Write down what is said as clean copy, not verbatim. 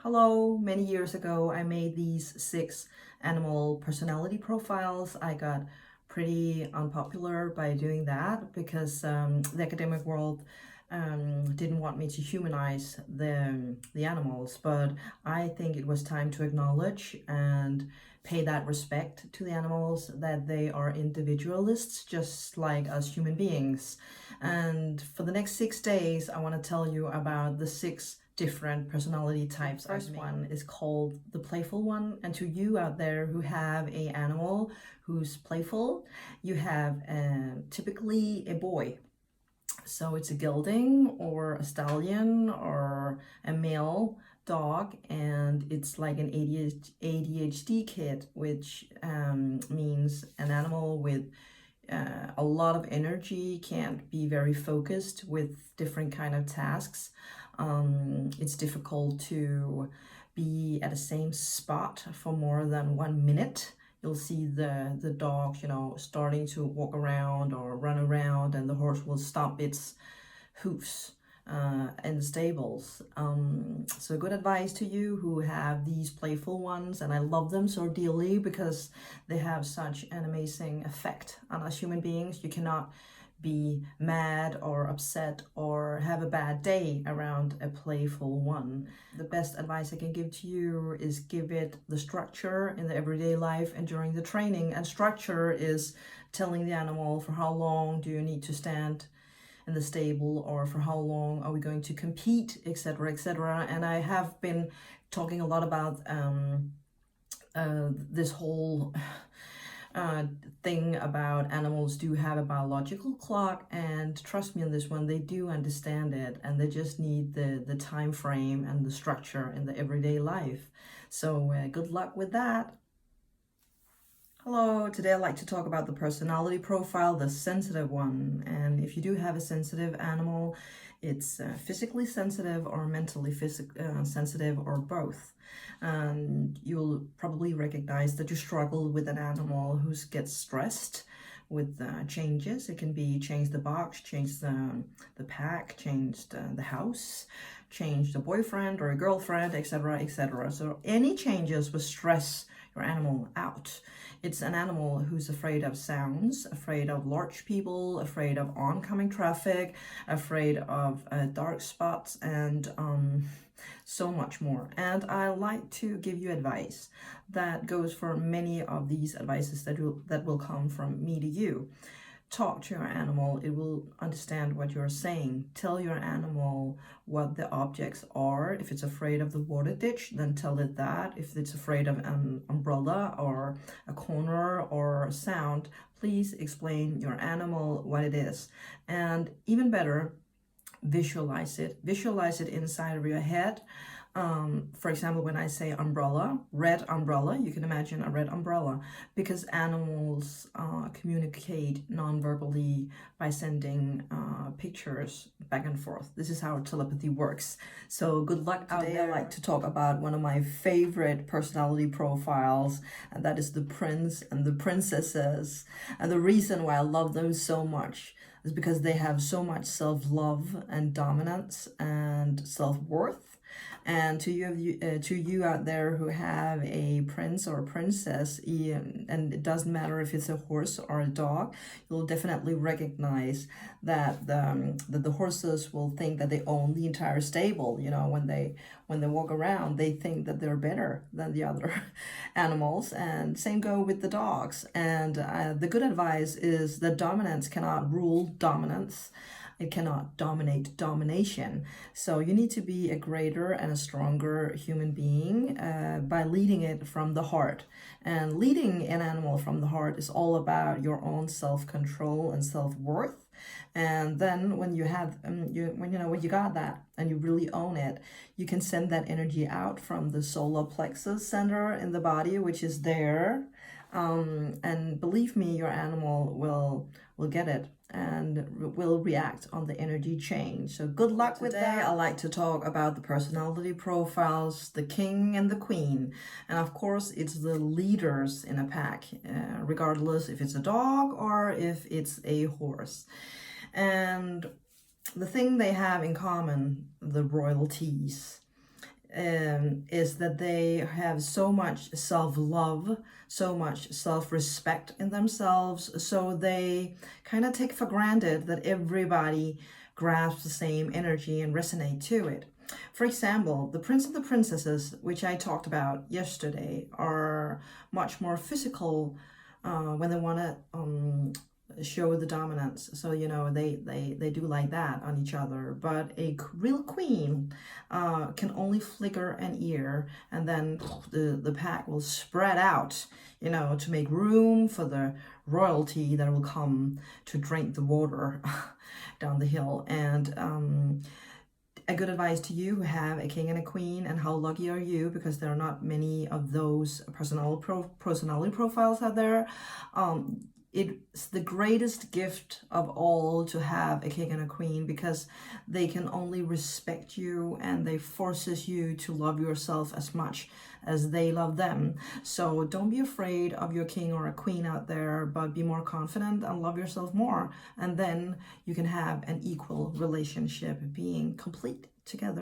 Hello, many years ago I made these 6 animal personality profiles. I got pretty unpopular by doing that because the academic world didn't want me to humanize the animals, but I think it was time to acknowledge and pay that respect to the animals, that they are individualists just like us human beings. And for the next 6 days I want to tell you about the 6 different personality types. The first one is called the playful one, and to you out there who have a animal who's playful, you have typically a boy. So it's a gelding or a stallion or a male dog, and it's like an ADHD kid, which means an animal with a lot of energy, can't be very focused with different kind of tasks. It's difficult to be at the same spot for more than 1 minute. You'll see the dog, starting to walk around or run around, and the horse will stomp its hoofs in the stables. So good advice to you who have these playful ones, and I love them so dearly because they have such an amazing effect on us human beings. You cannot be mad or upset or have a bad day around a playful one. The best advice I can give to you is give it the structure in the everyday life and during the training. And structure is telling the animal for how long do you need to stand in the stable, or for how long are we going to compete, etc., etc. And I have been talking a lot about this whole thing about animals do have a biological clock, and trust me on this one, they do understand it, and they just need the time frame and the structure in the everyday life. So good luck with that. Hello, today I'd like to talk about the personality profile, the sensitive one. And if you do have a sensitive animal, it's physically sensitive or mentally sensitive, or both. And you'll probably recognize that you struggle with an animal who gets stressed with changes. It can be change the box, change the pack, change the house, change the boyfriend or a girlfriend, etc., etc. So any changes will stress your animal out. It's an animal who's afraid of sounds, afraid of large people, afraid of oncoming traffic, afraid of dark spots, and so much more. And I like to give you advice that goes for many of these advices that will come from me to you. Talk to your animal, it will understand what you're saying. Tell your animal what the objects are. If it's afraid of the water ditch, then tell it that. If it's afraid of an umbrella or a corner or a sound, please explain your animal what it is. And even better, visualize it. Visualize it inside of your head. For example, when I say umbrella, red umbrella, you can imagine a red umbrella, because animals communicate non-verbally by sending pictures back and forth. This is how telepathy works. So good luck out there. Today I like to talk about one of my favorite personality profiles, and that is the prince and the princesses. And the reason why I love them so much is because they have so much self-love and dominance and self-worth. And to you out there who have a prince or a princess, and it doesn't matter if it's a horse or a dog, you'll definitely recognize that the horses will think that they own the entire stable. When they walk around, they think that they're better than the other animals, and same go with the dogs. And the good advice is that dominance cannot rule dominance. It cannot dominate domination. So you need to be a greater and a stronger human being by leading it from the heart. And leading an animal from the heart is all about your own self-control and self-worth. And then when you have when you got that and you really own it, you can send that energy out from the solar plexus center in the body, which is there. And believe me, your animal will get it and will react on the energy change. So good luck with that. I like to talk about the personality profiles, the king and the queen. And of course, it's the leaders in a pack, regardless if it's a dog or if it's a horse. And the thing they have in common, the royalties, is that they have so much self-love, so much self-respect in themselves, so they kind of take for granted that everybody grasps the same energy and resonate to it. For example, the prince and the princesses, which I talked about yesterday, are much more physical when they want to show the dominance. So, you know, they do like that on each other. But a real queen can only flicker an ear, and then the pack will spread out, you know, to make room for the royalty that will come to drink the water down the hill. And a good advice to you who have a king and a queen, and how lucky are you, because there are not many of those personality profiles out there. It's the greatest gift of all to have a king and a queen, because they can only respect you and they forces you to love yourself as much as they love them. So don't be afraid of your king or a queen out there, but be more confident and love yourself more. And then you can have an equal relationship, being complete together.